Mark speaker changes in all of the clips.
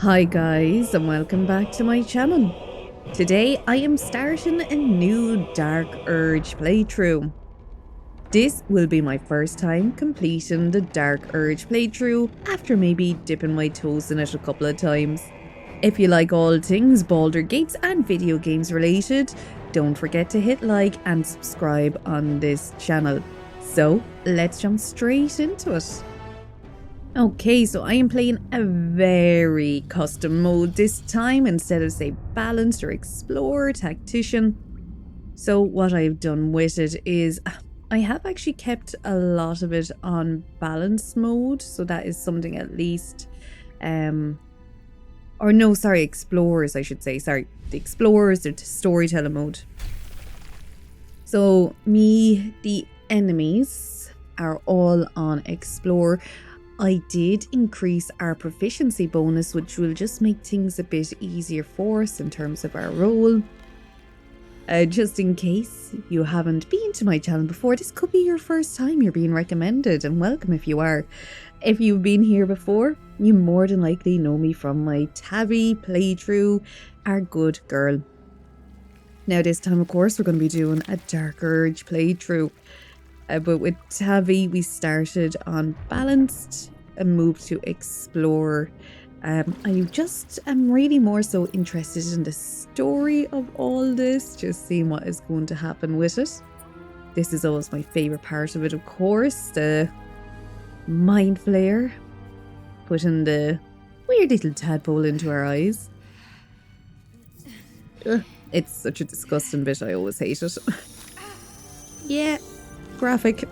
Speaker 1: Hi guys and welcome back to my channel. Today I am starting a new Dark Urge playthrough. This will be my first time completing the Dark Urge playthrough after maybe dipping my toes in it a couple of times. If you like all things Baldur Gates and video games related, don't forget to hit like and subscribe on this channel. So let's jump straight into it. Okay, so I am playing a very custom mode this time instead of say balanced or explorer, tactician. So what I've done with it is I have actually kept a lot of it on balanced mode, so that is something at least or no, sorry, explorers I should say. Sorry, the explorers, the storyteller mode. So the enemies are all on explore. I did increase our proficiency bonus, which will just make things a bit easier for us in terms of our role. Just in case you haven't been to my channel before, this could be your first time you're being recommended, and welcome if you are. If you've been here before, you more than likely know me from my Tavi playthrough, Our Good Girl. Now this time, of course, we're going to be doing a Dark Urge playthrough. But with Tavi, we started on balanced and moved to explore. I just am really more so interested in the story of all this, just seeing what is going to happen with it. This is always my favourite part of it, of course, the mind flare, putting the weird little tadpole into our eyes. Ugh, it's such a disgusting bit, I always hate it. Yeah. Graphic.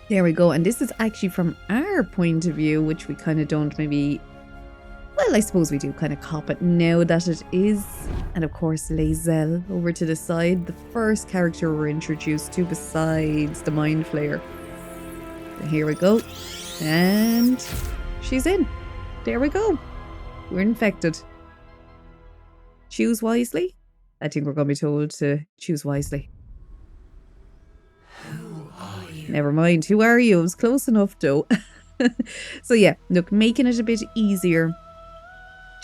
Speaker 1: There we go, and this is actually from our point of view, which we kind of don't maybe, well, I suppose we do kind of cop it now that it is. And of course Lae'zel over to the side, the first character we're introduced to besides the mind flayer. And here we go, and she's in. There we go, we're infected. Choose wisely. I think we're going to be told to choose wisely.
Speaker 2: Who are you?
Speaker 1: Never mind, who are you? It was close enough though. So yeah, look, making it a bit easier.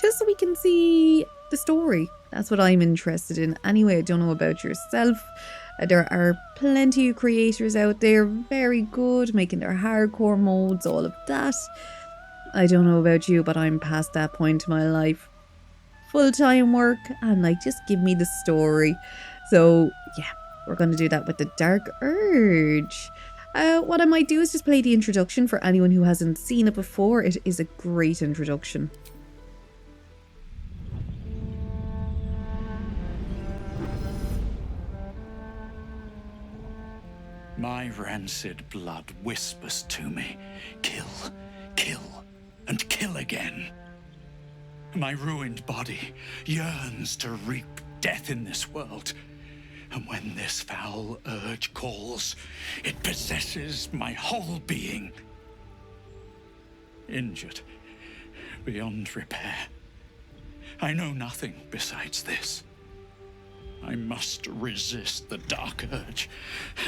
Speaker 1: Just so we can see the story. That's what I'm interested in. Anyway, I don't know about yourself. There are plenty of creators out there, very good, making their hardcore modes, all of that. I don't know about you, but I'm past that point in my life. Full-time work and like just give me the story. So yeah, we're going to do that with the Dark Urge. What I might do is just play the introduction for anyone who hasn't seen it before. It is a great introduction.
Speaker 2: My rancid blood whispers to me, kill, kill, and kill again. My ruined body yearns to reap death in this world. And when this foul urge calls, it possesses my whole being. Injured beyond repair. I know nothing besides this. I must resist the dark urge,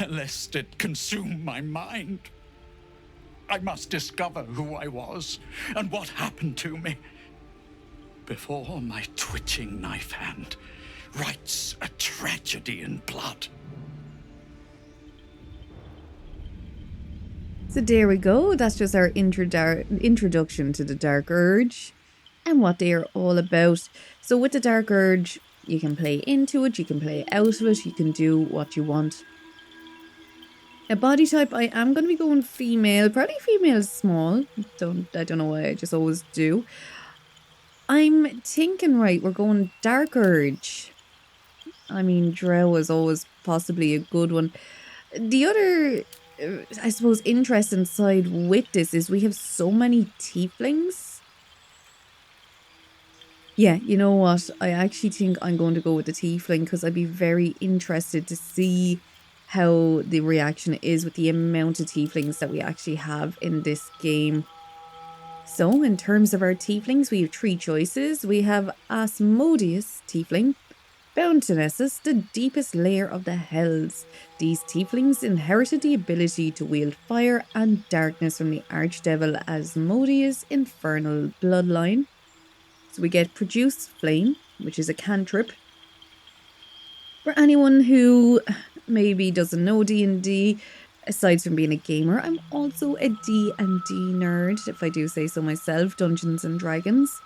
Speaker 2: lest it consume my mind. I must discover who I was and what happened to me before my twitching knife hand writes a tragedy in blood.
Speaker 1: So there we go. That's just our introduction to the Dark Urge and what they are all about. So with the Dark Urge, you can play into it, you can play out of it, you can do what you want. A body type, I am going to be going female. Probably female is small. I don't know why, I just always do. I'm thinking, right, we're going Dark Urge. I mean, Drow is always possibly a good one. The other, I suppose, interesting side with this is we have so many tieflings. Yeah, you know what? I actually think I'm going to go with the tiefling because I'd be very interested to see how the reaction is with the amount of tieflings that we actually have in this game. So, in terms of our tieflings, we have 3 choices. We have Asmodeus tiefling, Boundnesses, the deepest layer of the hells. These tieflings inherited the ability to wield fire and darkness from the archdevil Asmodeus' infernal bloodline. So we get Produce Flame, which is a cantrip. For anyone who maybe doesn't know D&D, aside from being a gamer, I'm also a D&D nerd, if I do say so myself, Dungeons and Dragons.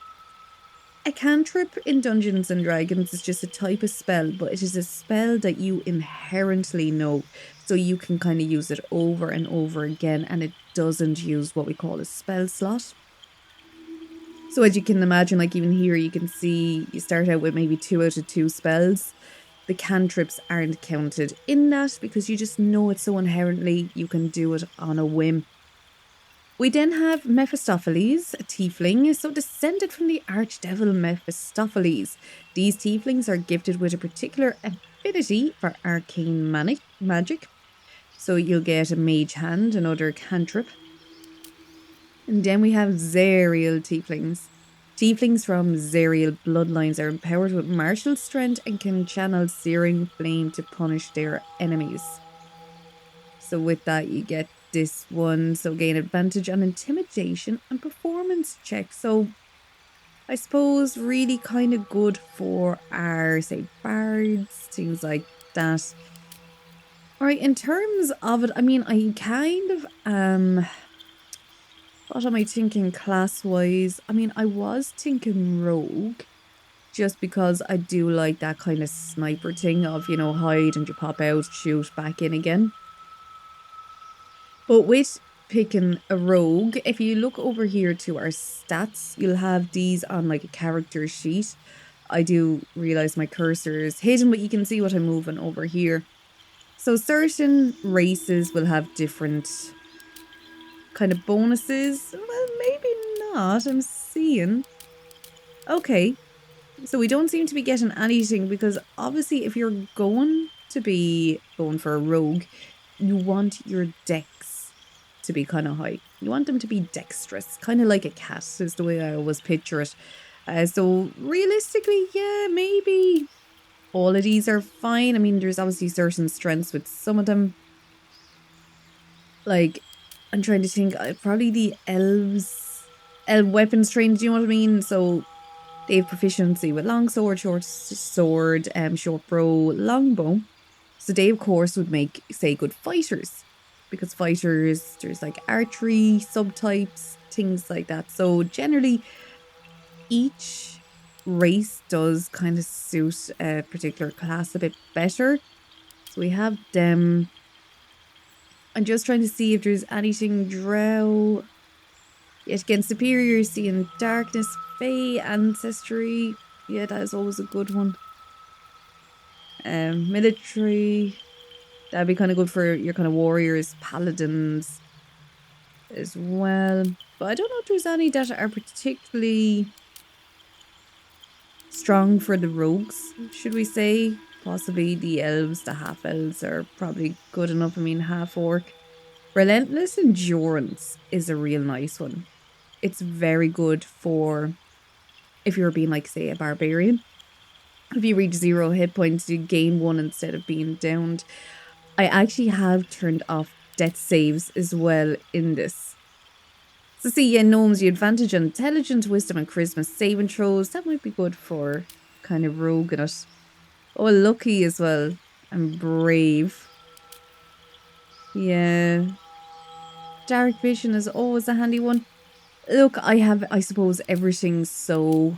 Speaker 1: A cantrip in Dungeons and Dragons is just a type of spell, but it is a spell that you inherently know. So you can kind of use it over and over again, and it doesn't use what we call a spell slot. So as you can imagine, like even here, you can see you start out with maybe 2 out of 2 spells. The cantrips aren't counted in that because you just know it so inherently you can do it on a whim. We then have Mephistopheles, a tiefling, so descended from the archdevil Mephistopheles. These tieflings are gifted with a particular affinity for arcane magic. So you'll get a mage hand, another cantrip. And then we have Zerial tieflings. Tieflings from Zerial bloodlines are empowered with martial strength and can channel searing flame to punish their enemies. So with that, you get this one. So gain advantage on intimidation and performance checks. So I suppose really kind of good for our, say, bards, things like that. All right, in terms of it, I mean, I kind of, what am I thinking class-wise? I mean, I was thinking rogue, just because I do like that kind of sniper thing of, you know, hide and you pop out, shoot back in again. But with picking a rogue, if you look over here to our stats, you'll have these on like a character sheet. I do realize my cursor is hidden, but you can see what I'm moving over here. So certain races will have different kind of bonuses. Well, maybe not. I'm seeing. Okay. So we don't seem to be getting anything because obviously if you're going to be going for a rogue, you want your dex to be kind of high. You want them to be dexterous, kind of like a cat is the way I always picture it. So realistically, yeah, maybe all of these are fine. I mean, there's obviously certain strengths with some of them. Like, I'm trying to think, probably the elf weapons trained, do you know what I mean? So they have proficiency with longsword, short sword, short bow, longbow. So they, of course, would make, say, good fighters. Because fighters, there's like archery, subtypes, things like that. So generally, each race does kind of suit a particular class a bit better. So we have them. I'm just trying to see if there's anything drow. Yet again, superiority and darkness, fey, ancestry. Yeah, that is always a good one. Military. That'd be kind of good for your kind of warriors, paladins as well. But I don't know if there's any that are particularly strong for the rogues, should we say? Possibly the elves, the half elves are probably good enough. I mean, half orc. Relentless endurance is a real nice one. It's very good for if you're being like, say, a barbarian. If you reach 0 hit points, you gain 1 instead of being downed. I actually have turned off death saves as well in this. So see, yeah, gnomes, you advantage on intelligence, wisdom, and charisma saving throws. That might be good for kind of rogue in it. Oh, lucky as well. And brave. Yeah. Dark vision is always a handy one. Look, I have, I suppose, everything so...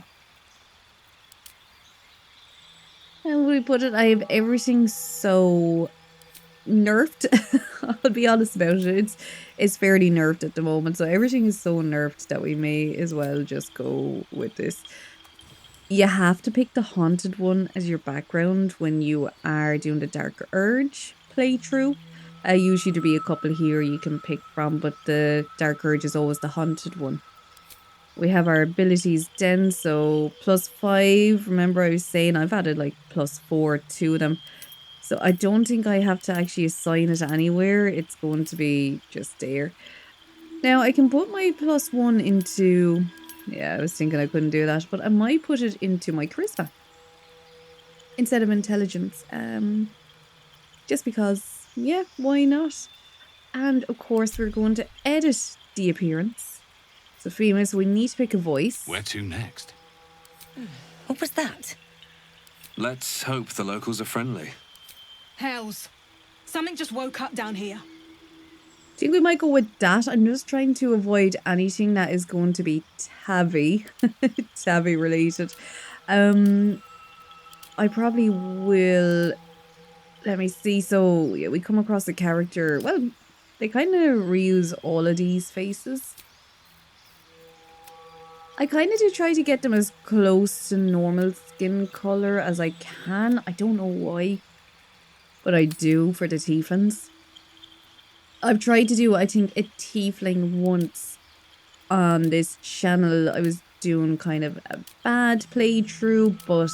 Speaker 1: How would we put it? I have everything so nerfed. I'll be honest about it. It's fairly nerfed at the moment. So everything is so nerfed that we may as well just go with this. You have to pick the haunted one as your background when you are doing the Dark Urge playthrough. Usually there'll be a couple here you can pick from, but the Dark Urge is always the haunted one. We have our abilities then, so +5. Remember I was saying I've added like +4 to them. So I don't think I have to actually assign it anywhere. It's going to be just there. Now I can put my +1 into... Yeah, I was thinking I couldn't do that, but I might put it into my charisma. instead of intelligence. Just because, yeah, why not? And of course, we're going to edit the appearance. So, famous, we need to pick a voice.
Speaker 3: Where to next?
Speaker 4: What was that?
Speaker 3: Let's hope the locals are friendly.
Speaker 5: Hells. Something just woke up down here.
Speaker 1: I think we might go with that. I'm just trying to avoid anything that is going to be Tavi, Tavi related. I probably will. Let me see. So yeah, we come across a character. Well, they kind of reuse all of these faces. I kind of do try to get them as close to normal skin color as I can. I don't know why, but I do for the tieflings. I've tried to do, I think, a tiefling once on this channel. I was doing kind of a bad playthrough, but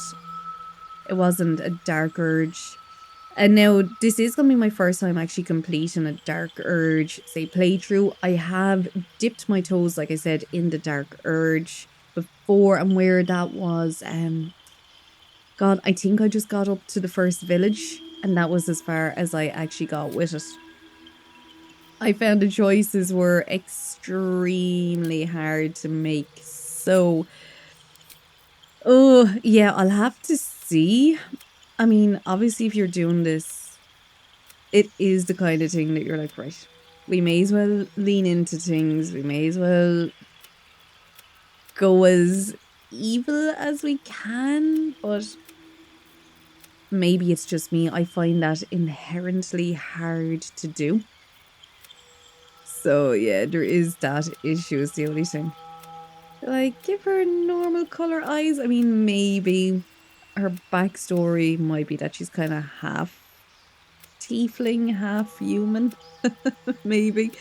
Speaker 1: it wasn't a Dark Urge. And now this is going to be my first time actually completing a Dark Urge, say, playthrough. I have dipped my toes, like I said, in the Dark Urge before, and where that was, God, I think I just got up to the first village, and that was as far as I actually got with it. I found the choices were extremely hard to make, so, oh, yeah, I'll have to see. I mean, obviously, if you're doing this, it is the kind of thing that you're like, right, we may as well lean into things, we may as well go as evil as we can, but maybe it's just me. I find that inherently hard to do. So yeah, there is that issue is the only thing. Like, give her normal color eyes. I mean, maybe her backstory might be that she's kind of half tiefling, half human. Maybe.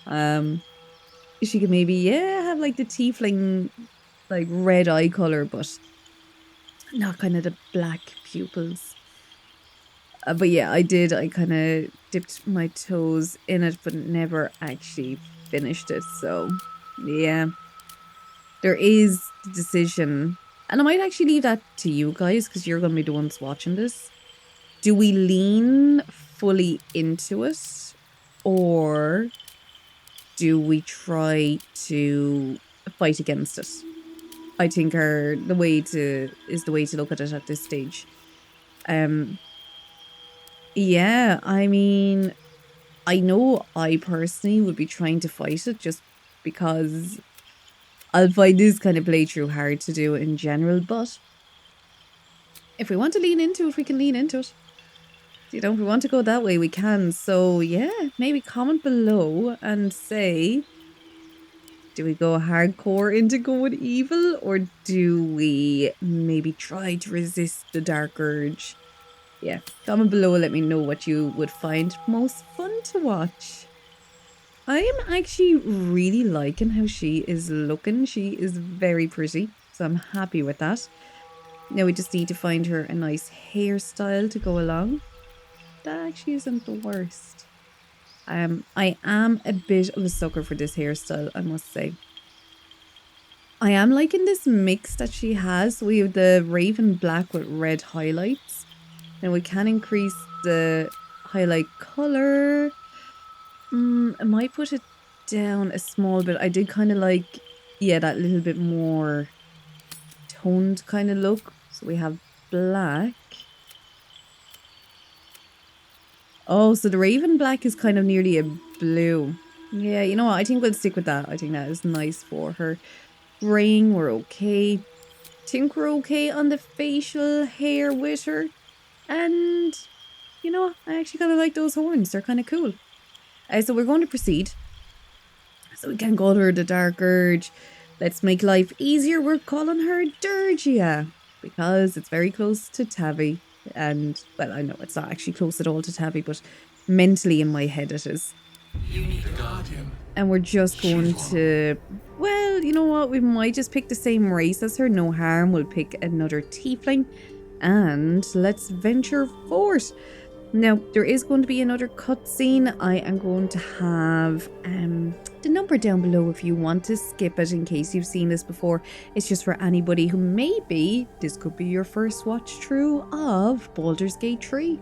Speaker 1: She could maybe, yeah, have like the tiefling, like red eye color, but not kind of the black pupils. But yeah, I kind of dipped my toes in it, but never actually finished it. So yeah, there is the decision. And I might actually leave that to you guys, because you're going to be the ones watching this. Do we lean fully into it, or do we try to fight against it? I think the way to look at it at this stage. Yeah, I mean, I know I personally would be trying to fight it just because I'll find this kind of playthrough hard to do in general, but if we want to lean into it, we can lean into it. You know, if we want to go that way, we can. So yeah, maybe comment below and say, do we go hardcore into going evil, or do we maybe try to resist the Dark Urge? Yeah, comment below, let me know what you would find most fun to watch. I am actually really liking how she is looking. She is very pretty, so I'm happy with that. Now we just need to find her a nice hairstyle to go along. That actually isn't the worst. I am a bit of a sucker for this hairstyle, I must say. I am liking this mix that she has. We have the raven black with red highlights. Now we can increase the highlight color. I might put it down a small bit. I did kind of like, yeah, that little bit more toned kind of look. So we have black. Oh, so the raven black is kind of nearly a blue. Yeah, you know what? I think we'll stick with that. I think that is nice for her. Graying, we're okay. Think we're okay on the facial hair with her. And, you know, I actually kind of like those horns. They're kind of cool. So we're going to proceed. So we can call her the Dark Urge. Let's make life easier. We're calling her Durgia, because it's very close to Tavi. And, well, I know it's not actually close at all to Tavi, but mentally in my head it is.
Speaker 3: You need a guardian.
Speaker 1: And we're just going to, well, you know what? We might just pick the same race as her. No harm. We'll pick another tiefling. And let's venture forth. Now, there is going to be another cutscene. I am going to have the number down below if you want to skip it in case you've seen this before. It's just for anybody who maybe this could be your first watch through of Baldur's Gate 3.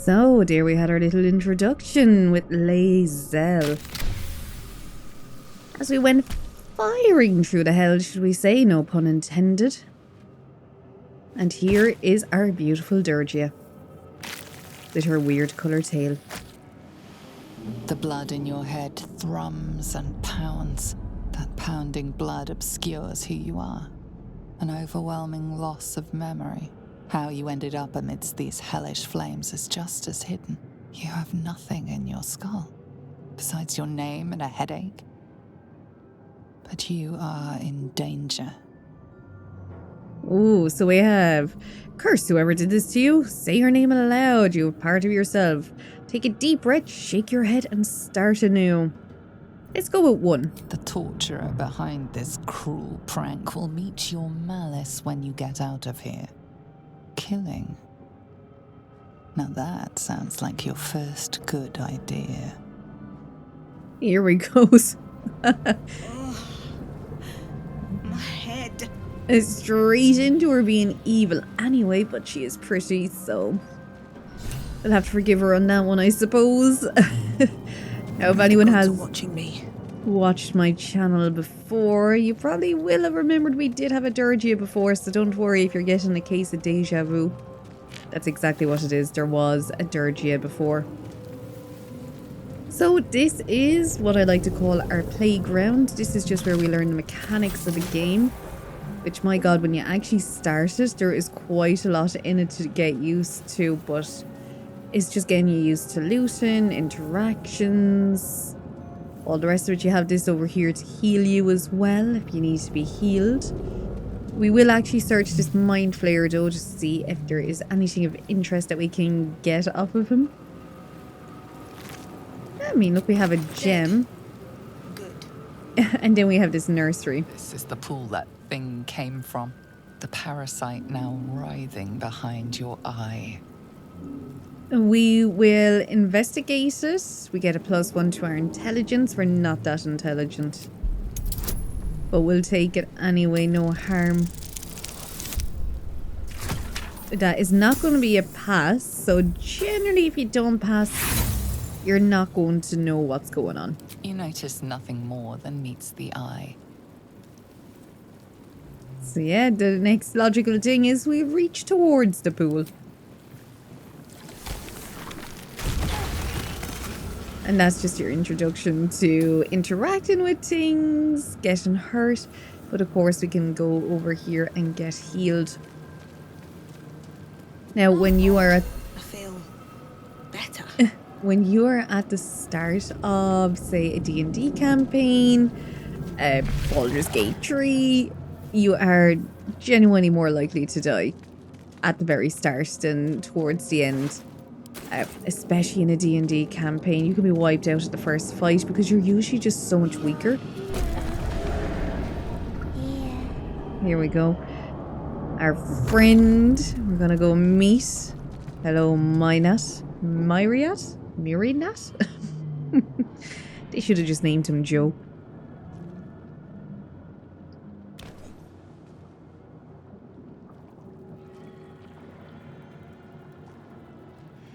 Speaker 1: So, there we had our little introduction with Lae'zel. As we went firing through the hell, should we say, no pun intended. And here is our beautiful Durgia, with her weird colour tail.
Speaker 6: The blood in your head thrums and pounds. That pounding blood obscures who you are. An overwhelming loss of memory. How you ended up amidst these hellish flames is just as hidden. You have nothing in your skull, besides your name and a headache. but you are in danger.
Speaker 1: Ooh, so we have curse whoever did this to you. Say her name aloud. You have part of yourself. Take a deep breath, shake your head, and start anew. Let's go with 1.
Speaker 6: The torturer behind this cruel prank will meet your malice when you get out of here. Killing. Now that sounds like your first good idea.
Speaker 1: Here we goes.
Speaker 5: My head.
Speaker 1: Straight into her being evil anyway, but she is pretty, so I'll have to forgive her on that one, I suppose. Now, if anyone has
Speaker 5: watching me.
Speaker 1: watched my channel before, you probably will have remembered we did have a Durgia before, so don't worry if you're getting a case of deja vu. That's exactly what it is. There was a Durgia before. So this is what I like to call our playground. This is just where we learn the mechanics of the game. Which, my god, when you actually start it, there is quite a lot in it to get used to, but it's just getting you used to looting, interactions, all the rest of it. You have this over here to heal you as well, if you need to be healed. We will actually search this mind flayer though, just to see if there is anything of interest that we can get off of him. I mean, look, we have a gem.
Speaker 5: Good.
Speaker 1: And then we have this nursery.
Speaker 6: This is the pool that thing came from. The parasite now writhing behind your eye.
Speaker 1: We will investigate it. We get a +1 to our intelligence. We're not that intelligent. But we'll take it anyway, no harm. That is not going to be a pass. So generally if you don't pass, you're not going to know what's going on.
Speaker 6: You notice nothing more than meets the eye.
Speaker 1: So yeah, the next logical thing is we reach towards the pool. And that's just your introduction to interacting with things, getting hurt. But of course we can go over here and get healed. Now when you are at
Speaker 5: I feel better.
Speaker 1: when you are at the start of, say, a D&D campaign, a Baldur's Gate 3, you are genuinely more likely to die at the very start than towards the end. Especially in a D&D campaign, you can be wiped out at the first fight because you're usually just so much weaker. Here we go. Our friend, we're gonna go meet. Hello, Myriat? Myrinat? They should have just named him Joe.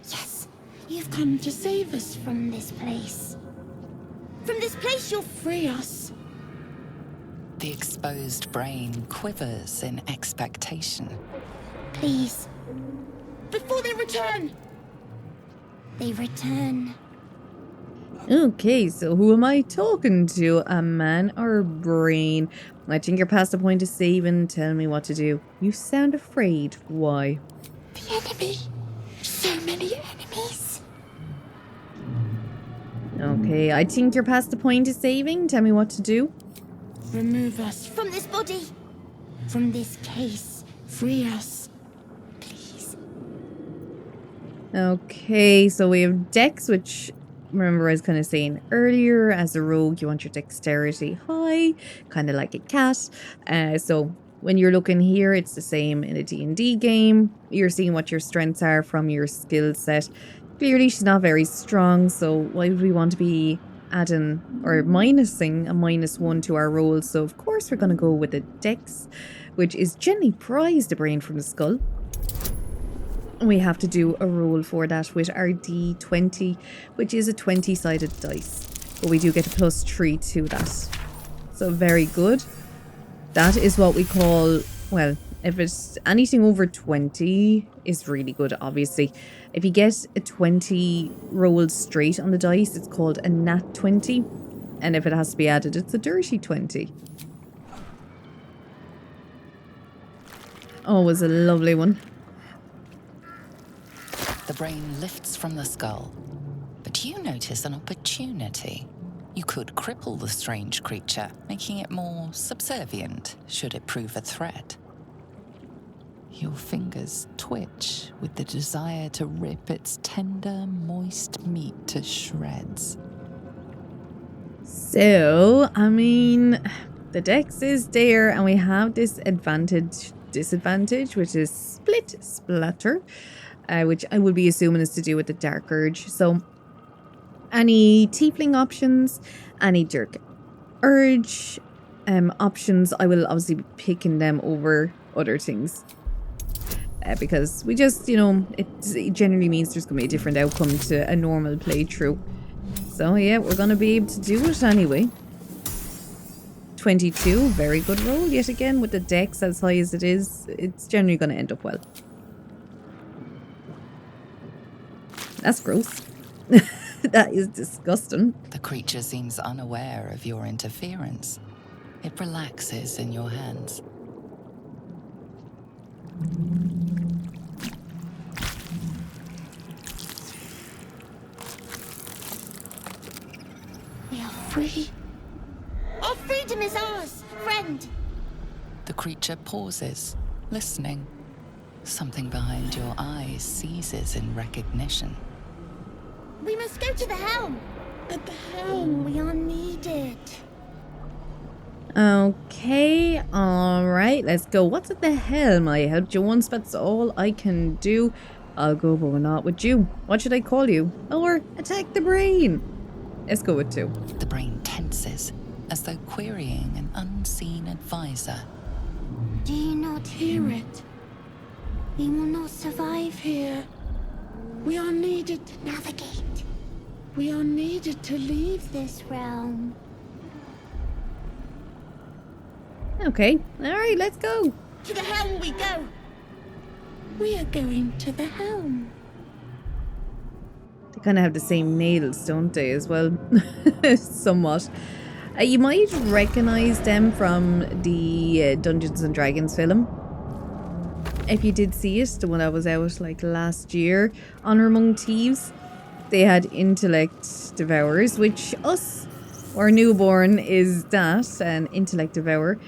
Speaker 7: Yes, you've come to save us from this place. From this place you'll free us.
Speaker 6: The exposed brain quivers in expectation.
Speaker 7: Please. Before they return. They return.
Speaker 1: Okay, so who am I talking to? A man or a brain? I think you're past the point of saving. Tell me what to do. You sound afraid. Why?
Speaker 7: The enemy. So many enemies.
Speaker 1: Okay, I think you're past the point of saving. Tell me what to do.
Speaker 7: Remove us from this body. From this case. Free us. Please.
Speaker 1: Okay, so we have Dex, which, remember I was kind of saying earlier, as a rogue, you want your dexterity high, kind of like a cat. So when you're looking here, it's the same in a D&D game. You're seeing what your strengths are from your skill set. Clearly, she's not very strong, so why would we want to be adding or minusing a -1 to our roll? So of course we're going to go with the Dex, which is generally prized a brain from the skull. We have to do a roll for that with our D20, which is a 20-sided dice. But we do get a +3 to that. So very good. That is what we call, well, if it's anything over 20 is really good, obviously. If you get a 20 rolled straight on the dice, it's called a nat 20. And if it has to be added, it's a dirty 20. Oh, it was a lovely one.
Speaker 6: The brain lifts from the skull, but you notice an opportunity. You could cripple the strange creature, making it more subservient should it prove a threat. Your fingers twitch with the desire to rip its tender, moist meat to shreds.
Speaker 1: So, I mean, the dex is there and we have this disadvantage, which is split splatter, which I would be assuming is to do with the Dark Urge. So, any tiefling options, any Dark Urge options, I will obviously be picking them over other things. Because we just, you know, it generally means there's going to be a different outcome to a normal playthrough. So yeah, we're going to be able to do it anyway. 22, very good roll yet again with the dex as high as it is. It's generally going to end up well. That's gross. That is disgusting.
Speaker 6: The creature seems unaware of your interference. It relaxes in your hands.
Speaker 7: We are free. Our freedom is ours, friend.
Speaker 6: The creature pauses, listening. Something behind your eyes seizes in recognition.
Speaker 7: We must go to the helm. At the helm, we are needed.
Speaker 1: Okay, alright, let's go. What's at the helm? I helped you once, that's all I can do. I'll go, but not with you. What should I call you? Or attack the brain? Let's go with 2.
Speaker 6: The brain tenses, as though querying an unseen advisor.
Speaker 7: Do you not hear it? We will not survive here. We are needed to navigate. We are needed to leave this realm.
Speaker 1: Okay, alright, let's go.
Speaker 7: To the helm we go. We are going to the helm.
Speaker 1: They kind of have the same nails, don't they, as well? Somewhat. You might recognize them from the Dungeons and Dragons film. If you did see it, the one that was out like last year, Honor Among Thieves, they had intellect devourers, which us, or newborn, is that, an intellect devourer.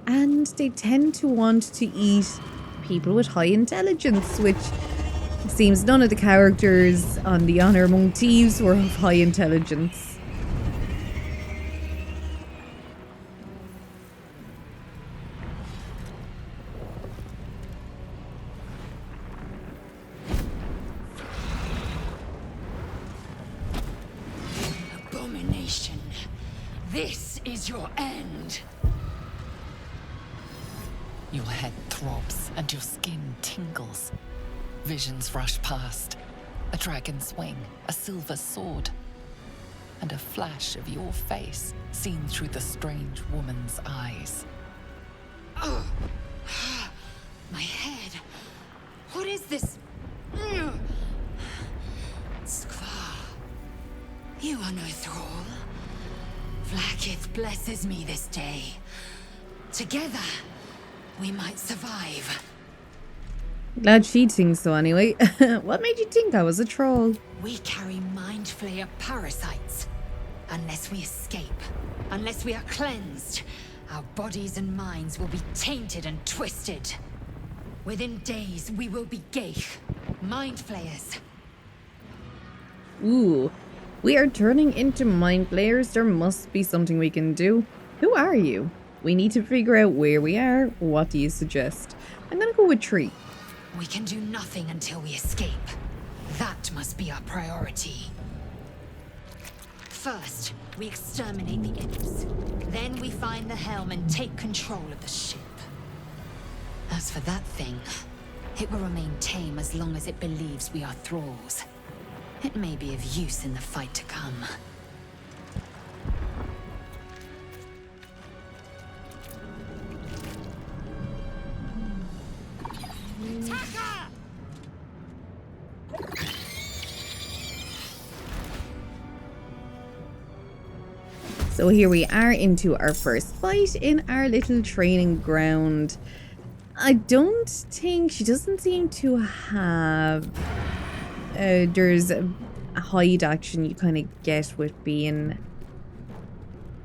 Speaker 1: And they tend to want to eat people with high intelligence, which seems none of the characters on the Honor Among Thieves were of high intelligence.
Speaker 8: Abomination, this is your end.
Speaker 6: Your head throbs and your skin tingles. Visions rush past. A dragon's wing, a silver sword, and a flash of your face seen through the strange woman's eyes.
Speaker 8: Oh, my head. What is this? Skvar, you are no thrall. Vlaakith blesses me this day. Together, we might survive.
Speaker 1: Glad she thinks so anyway. What made you think I was a troll?
Speaker 8: We carry mind flayer parasites. Unless we escape, unless we are cleansed, our bodies and minds will be tainted and twisted. Within days, we will be Gaich, mind flayers.
Speaker 1: Ooh, we are turning into mind flayers. There must be something we can do. Who are you? We need to figure out where we are. What do you suggest? I'm gonna go with 3.
Speaker 8: We can do nothing until we escape. That must be our priority. First, we exterminate the imps. Then we find the helm and take control of the ship. As for that thing, it will remain tame as long as it believes we are thralls. It may be of use in the fight to come.
Speaker 1: So here we are into our first fight in our little training ground. I don't think, she doesn't seem to have, there's a hide action you kind of get with being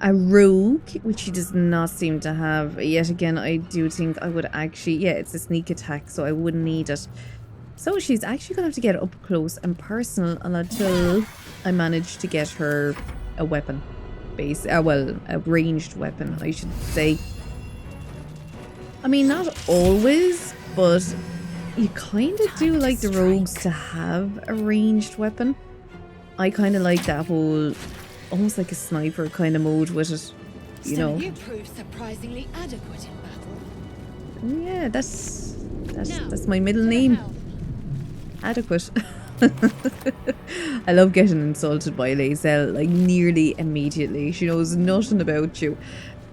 Speaker 1: a rogue, which she does not seem to have. Yet again, I do think I would actually... Yeah, it's a sneak attack, so I wouldn't need it. So she's actually going to have to get up close and personal until I manage to get her a weapon. Well, a ranged weapon, I should say. I mean, not always, but you kind of do like the rogues to have a ranged weapon. I kind of like that whole, almost like a sniper kind of mode with it, you know.
Speaker 8: You prove surprisingly adequate in battle.
Speaker 1: Yeah, that's my middle name. Adequate. I love getting insulted by Lae'zel, like nearly immediately. She knows nothing about you.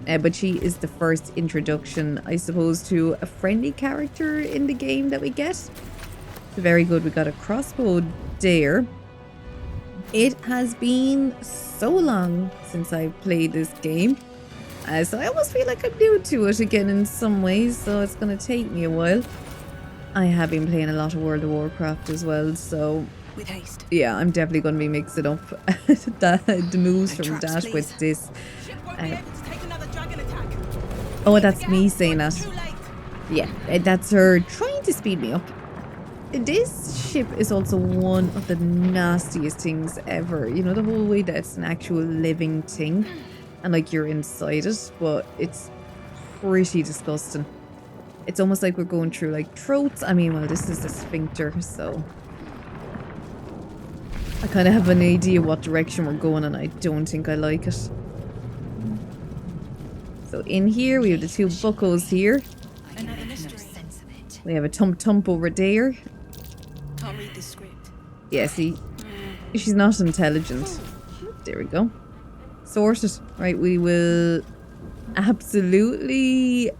Speaker 1: But she is the first introduction, I suppose, to a friendly character in the game that we get. It's very good. We got a crossbow there. It has been so long since I played this game. So I almost feel like I'm new to it again in some ways, so it's going to take me a while. I have been playing a lot of World of Warcraft as well, so
Speaker 5: With haste.
Speaker 1: yeah, I'm definitely going to be mixing up the moves from
Speaker 5: traps,
Speaker 1: Dash
Speaker 5: please.
Speaker 1: with this.
Speaker 5: Ship won't be able to take another dragon attack.
Speaker 1: Oh, that's me saying that.
Speaker 5: Too late.
Speaker 1: Yeah, that's her trying to speed me up. This ship is also one of the nastiest things ever. You know, the whole way that it's an actual living thing and like you're inside it, but it's pretty disgusting. It's almost like we're going through like throats. I mean, well, this is a sphincter, so I kind of have an idea what direction we're going, and I don't think I like it. So in here, we have the two buckos here.
Speaker 5: Another mystery.
Speaker 8: Sense of it.
Speaker 1: We have a tump over there.
Speaker 5: Can't read this script.
Speaker 1: Yeah, see, she's not intelligent. There we go. Sorted. Right, we will absolutely...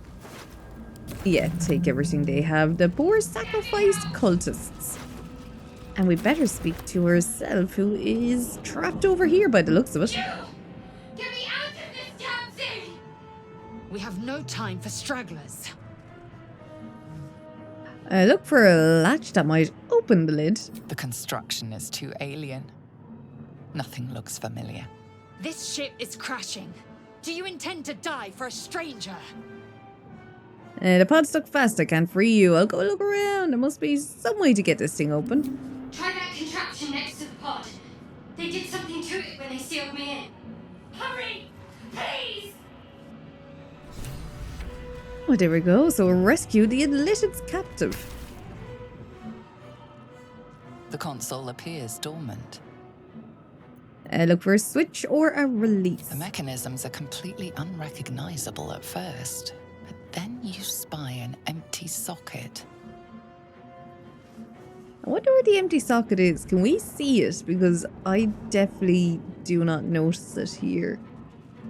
Speaker 1: yeah, take everything they have. The poor sacrificed cultists. And we better speak to herself, who is trapped over here by the looks of it.
Speaker 7: Get me out of this damn thing!
Speaker 8: We have no time for stragglers.
Speaker 1: Look for a latch that might open the lid.
Speaker 6: The construction is too alien. Nothing looks familiar.
Speaker 8: This ship is crashing. Do you intend to die for a stranger?
Speaker 1: The pod's stuck fast. I can't free you. I'll go look around. There must be some way to get this thing open.
Speaker 7: Try that contraption next to the pod. They did something to it when they sealed me in. Hurry! Please!
Speaker 1: Oh, there we go. So rescue the illicit captive.
Speaker 6: The console appears dormant.
Speaker 1: Look for a switch or a release.
Speaker 6: The mechanisms are completely unrecognizable at first, but then you spy an empty socket.
Speaker 1: I wonder where the empty socket is. Can we see it? Because I definitely do not notice it here.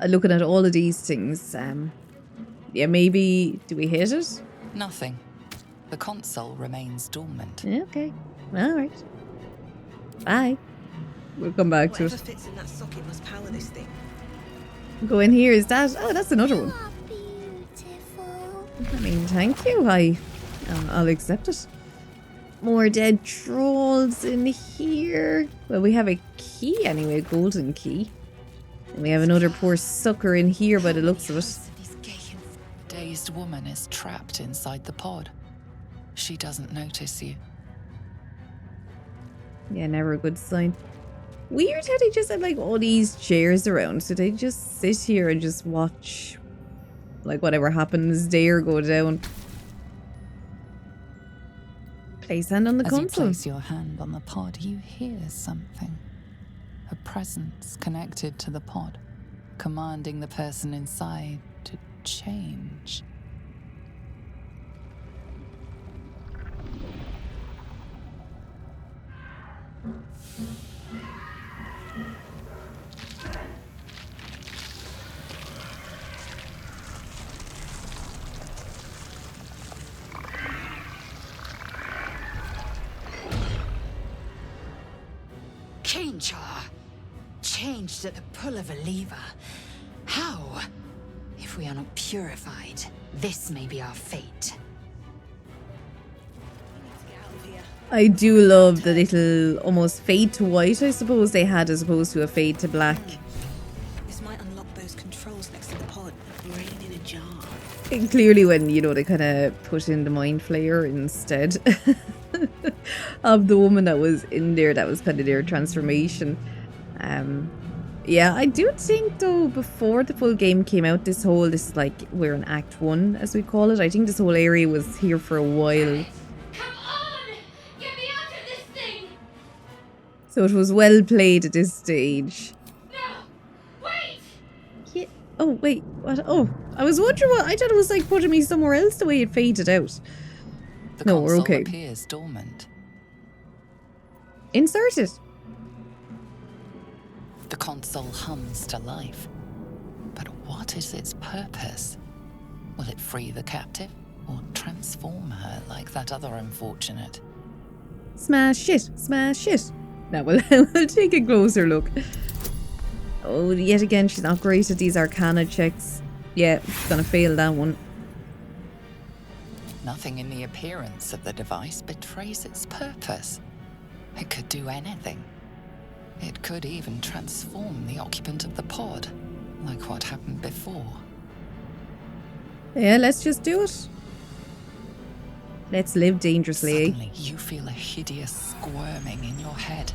Speaker 1: Looking at all of these things, yeah, maybe... do we hit it?
Speaker 6: Nothing. The console remains dormant.
Speaker 1: Okay. Alright. Bye. We'll come back to
Speaker 5: Whatever
Speaker 1: it.
Speaker 5: fits in that socket must power this thing.
Speaker 1: Go in here. Is that... oh, that's another one.
Speaker 7: are beautiful.
Speaker 1: I mean, thank you. I'll accept it. More dead trolls in here. Well, we have a key anyway, a golden key. And we have another poor sucker in here by the looks of it.
Speaker 6: Dazed woman is trapped inside the pod. She doesn't notice you.
Speaker 1: Yeah, never a good sign. Weird how they just have like all these chairs around. So they just sit here and just watch like whatever happens there go down. Place hand on the
Speaker 6: As you
Speaker 1: console.
Speaker 6: place your hand on the pod, you hear something. A presence connected to the pod, commanding the person inside to change.
Speaker 8: Change her. Changed at the pull of a lever. How? If we are not purified, this may be our fate.
Speaker 1: I do love the little almost fade to white, I suppose, they had as opposed to a fade to black.
Speaker 5: This might unlock those controls.
Speaker 1: Clearly when, you know, they kind of put in the mind flayer instead of the woman that was in there, that was kind of their transformation. Yeah, I do think though, before the full game came out, this like, we're in Act 1 as we call it, I think this whole area was here for a while.
Speaker 7: Come on! Get me out of this thing!
Speaker 1: So it was well played at this stage.
Speaker 7: No! Wait!
Speaker 1: Yeah. Oh, wait. What? Oh, I was wondering what. I thought it was like putting me somewhere else the way it faded out.
Speaker 6: The
Speaker 1: No, we're
Speaker 6: console
Speaker 1: okay.
Speaker 6: appears dormant.
Speaker 1: Insert it.
Speaker 6: The console hums to life. But what is its purpose? Will it free the captive or transform her like that other unfortunate?
Speaker 1: Smash it. Smash it. Now we'll take a closer look. Oh, yet again, she's not great at these arcana checks. Yeah, gonna fail that one.
Speaker 6: Nothing in the appearance of the device betrays its purpose. It could do anything. It could even transform the occupant of the pod, like what happened before.
Speaker 1: Yeah, let's just do it. Let's live dangerously.
Speaker 6: Suddenly, you feel a hideous squirming in your head.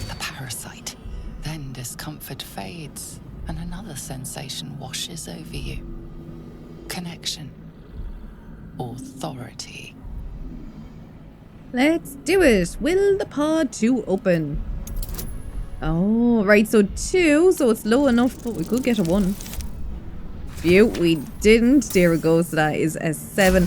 Speaker 6: The parasite. Then discomfort fades, and another sensation washes over you. Connection. Authority.
Speaker 1: Let's do it. Will the pod 2 open? Oh, right, so 2, so it's low enough, but we could get a 1. Phew, we didn't. There we go, so that is a 7.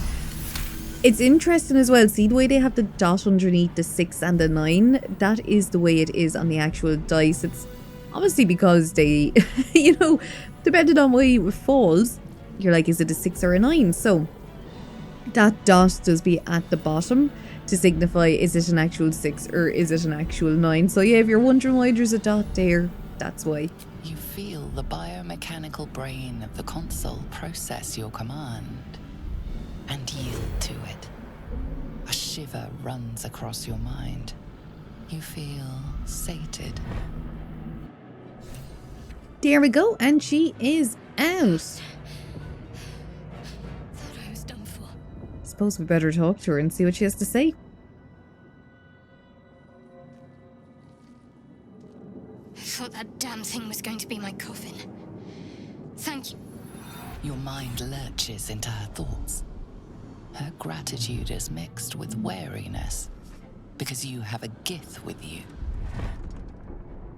Speaker 1: It's interesting as well, see the way they have the dot underneath the 6 and the 9? That is the way it is on the actual dice. It's obviously because they, you know, depending on where it falls, you're like, is it a 6 or a 9? So that dot does be at the bottom to signify, is it an actual 6 or is it an actual 9? So yeah, if you're wondering why there's a dot there, that's why.
Speaker 6: You feel the biomechanical brain of the console process your command and yield to it. A shiver runs across your mind. You feel sated.
Speaker 1: There we go, and she is out.
Speaker 4: Thought I was done for.
Speaker 1: Suppose we better talk to her and see what she has to say.
Speaker 4: I thought that damn thing was going to be my coffin. Thank you.
Speaker 6: Your mind lurches into her thoughts. Her gratitude is mixed with wariness, because you have a Gith with you.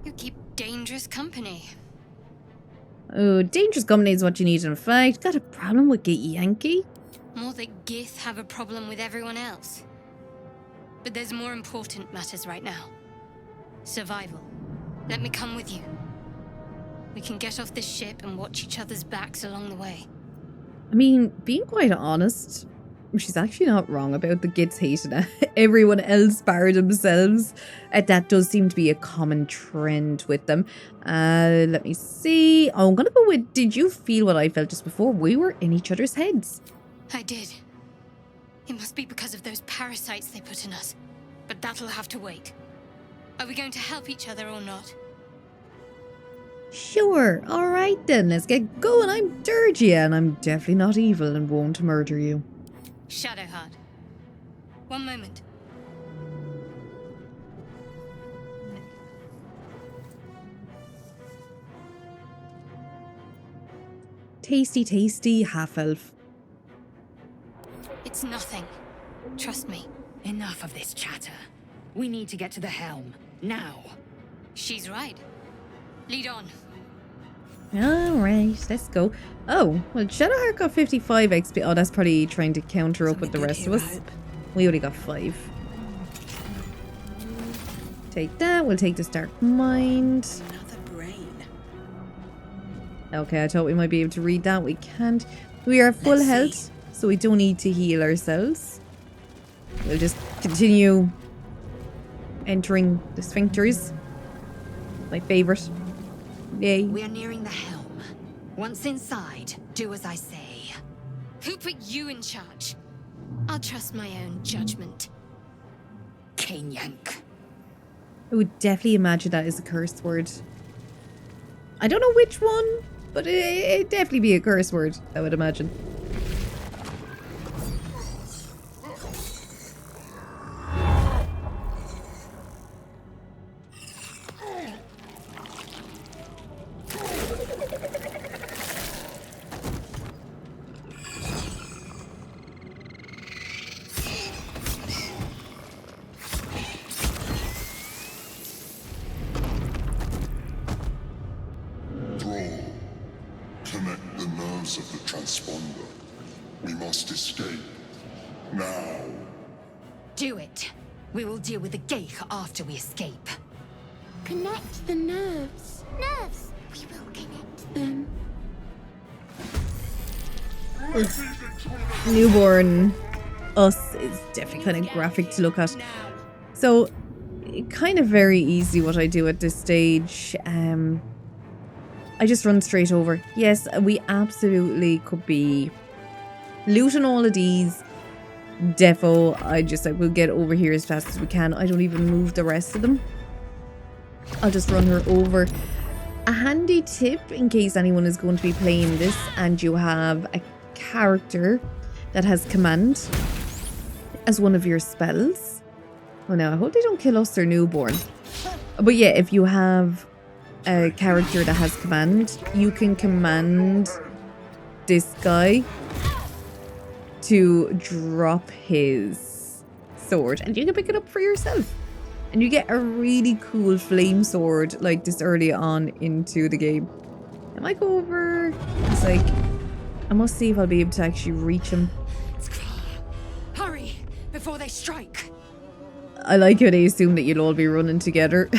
Speaker 4: You keep dangerous company.
Speaker 1: Oh, dangerous company is what you need in a fight. Got a problem with Get Yankee?
Speaker 4: More that Gith have a problem with everyone else. But there's more important matters right now. Survival. Let me come with you. We can get off this ship and watch each other's backs along the way.
Speaker 1: I mean, being quite honest, she's actually not wrong about the Gits hating everyone else bar themselves. That does seem to be a common trend with them. Let me see. Oh, I'm gonna go with, did you feel what I felt just before? We were in each other's heads.
Speaker 4: I did. It must be because of those parasites they put in us. But that'll have to wait. Are we going to help each other or not?
Speaker 1: Sure, alright then, let's get going. I'm Durgia and I'm definitely not evil and won't murder you.
Speaker 4: Shadowheart. One moment.
Speaker 1: Tasty, tasty half-elf.
Speaker 4: It's nothing. Trust me.
Speaker 8: Enough of this chatter. We need to get to the helm. Now.
Speaker 4: She's right. Lead on.
Speaker 1: Alright, let's go. Oh, well, Shadowheart got 55 XP. Oh, that's probably trying to counter up with the rest of us. We only got 5. Take that. We'll take this Dark Mind.
Speaker 8: Another brain.
Speaker 1: Okay, I thought we might be able to read that. We can't. We are full health, so we don't need to heal ourselves. We'll just continue entering the sphincters. My favourite. Yay.
Speaker 8: We are nearing the helm. Once inside, do as I say.
Speaker 4: Who put you in charge? I'll trust my own judgment.
Speaker 8: Kanyank.
Speaker 1: I would definitely imagine that is a curse word. I don't know which one, but it'd definitely be a curse word, I would imagine.
Speaker 9: codes of the transponder. We must escape. Now.
Speaker 8: Do it. We will deal with the Gate after we escape.
Speaker 7: Connect the nerves. Nerves! We will connect them.
Speaker 1: Newborn us is definitely kind of graphic to look at. So, kind of very easy what I do at this stage. I just run straight over. Yes, we absolutely could be looting all of these. Defo, I will get over here as fast as we can. I don't even move the rest of them. I'll just run her over. A handy tip in case anyone is going to be playing this and you have a character that has command as one of your spells. Oh no, I hope they don't kill us or newborn. But yeah, if you have a character that has command, you can command this guy to drop his sword and you can pick it up for yourself. And you get a really cool flame sword like this early on into the game. I might go over. It's like, I must see if I'll be able to actually reach him.
Speaker 8: Hurry, before they strike.
Speaker 1: I like how they assume that you'll all be running together.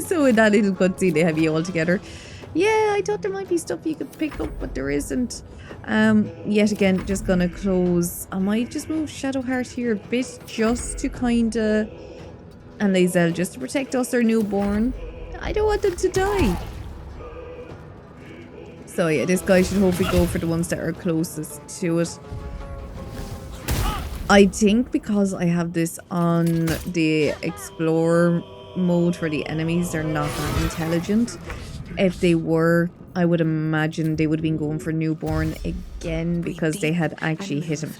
Speaker 1: So in that little cutscene, they have you all together. Yeah, I thought there might be stuff you could pick up, but there isn't. Yet again, just gonna close. I might just move Shadowheart here a bit just to kinda... And Lae'zel, just to protect us, our newborn. I don't want them to die. So yeah, this guy should hopefully go for the ones that are closest to it. I think because I have this on the Explorer mode for the enemies, they're not that intelligent. If they were, I would imagine they would have been going for newborn again because they had actually hit him.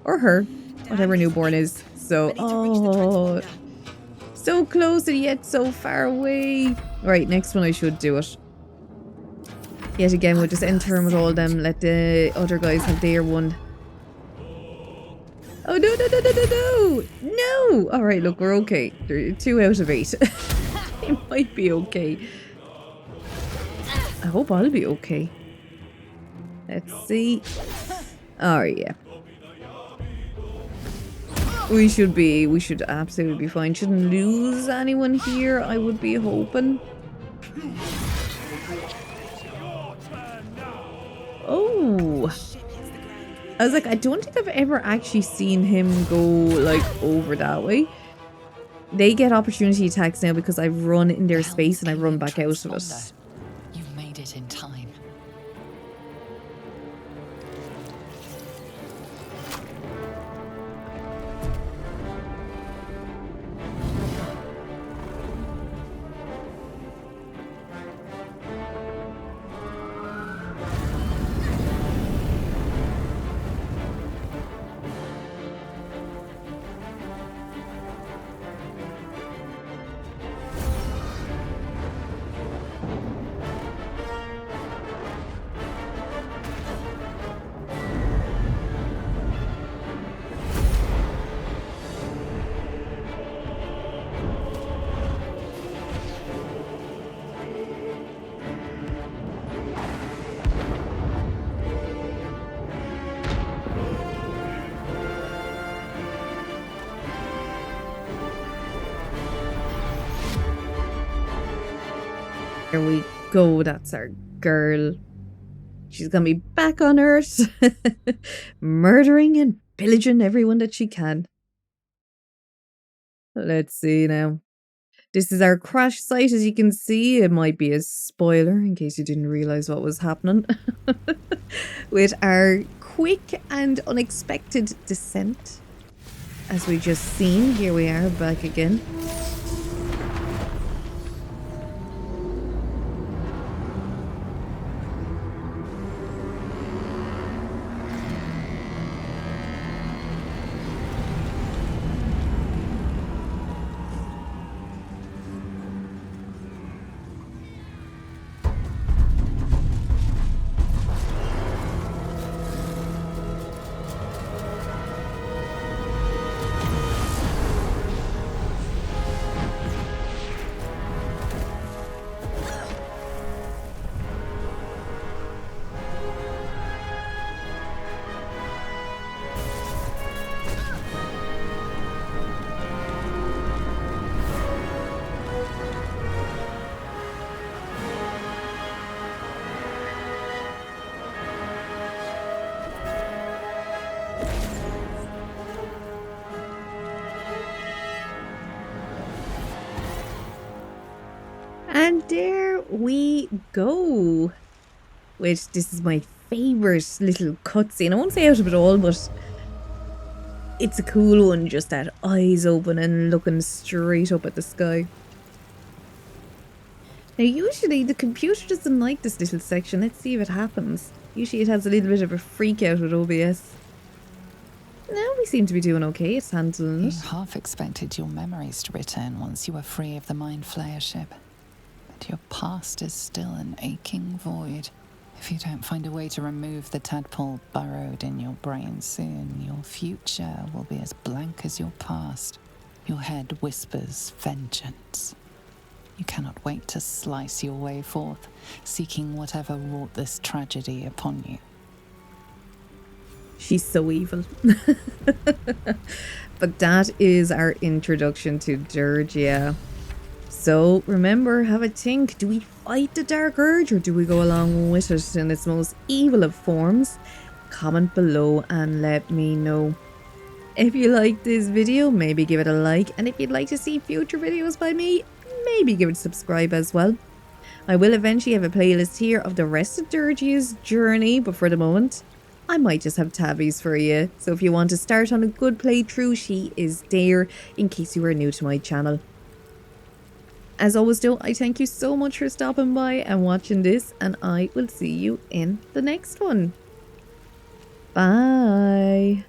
Speaker 1: Or her, whatever newborn is. So, oh, so close and yet so far away. Right, next one I should do it. Yet again, we'll just end turn with all of them. Let the other guys have their one. Oh, no, no, no, no, no, no. No. All right, look, we're okay. They're 2 out of 8. It might be okay. I hope I'll be okay. Let's see. Oh, yeah. We should absolutely be fine. Shouldn't lose anyone here, I would be hoping. Oh. I was like, I don't think I've ever actually seen him go, like, over that way. They get opportunity attacks now because I run in their space and I run back out of it.
Speaker 6: You've made it in time.
Speaker 1: There we go, that's our girl. She's gonna be back on Earth, murdering and pillaging everyone that she can. Let's see now. This is our crash site, as you can see. It might be a spoiler in case you didn't realize what was happening. With our quick and unexpected descent. As we just seen, here we are back again. And there we go. Which, this is my favourite little cutscene. I won't say out of it all, but it's a cool one. Just that eyes open and looking straight up at the sky. Now, usually the computer doesn't like this little section. Let's see if it happens. Usually it has a little bit of a freak out with OBS. No, we seem to be doing okay. It's handling
Speaker 6: You
Speaker 1: it.
Speaker 6: half expected your memories to return once you were free of the Mind Flayer ship. But your past is still an aching void. If you don't find a way to remove the tadpole burrowed in your brain soon, your future will be as blank as your past. Your head whispers vengeance. You cannot wait to slice your way forth, seeking whatever wrought this tragedy upon you.
Speaker 1: She's so evil. But that is our introduction to Dirge, yeah. So remember, have a think. Do we fight the Dark Urge or do we go along with it in its most evil of forms? Comment below and let me know. If you liked this video, maybe give it a like. And if you'd like to see future videos by me, maybe give it a subscribe as well. I will eventually have a playlist here of the rest of Dirge's journey, but for the moment, I might just have tabbies for you. So if you want to start on a good playthrough, she is there in case you are new to my channel. As always though, I thank you so much for stopping by and watching this, and I will see you in the next one. Bye.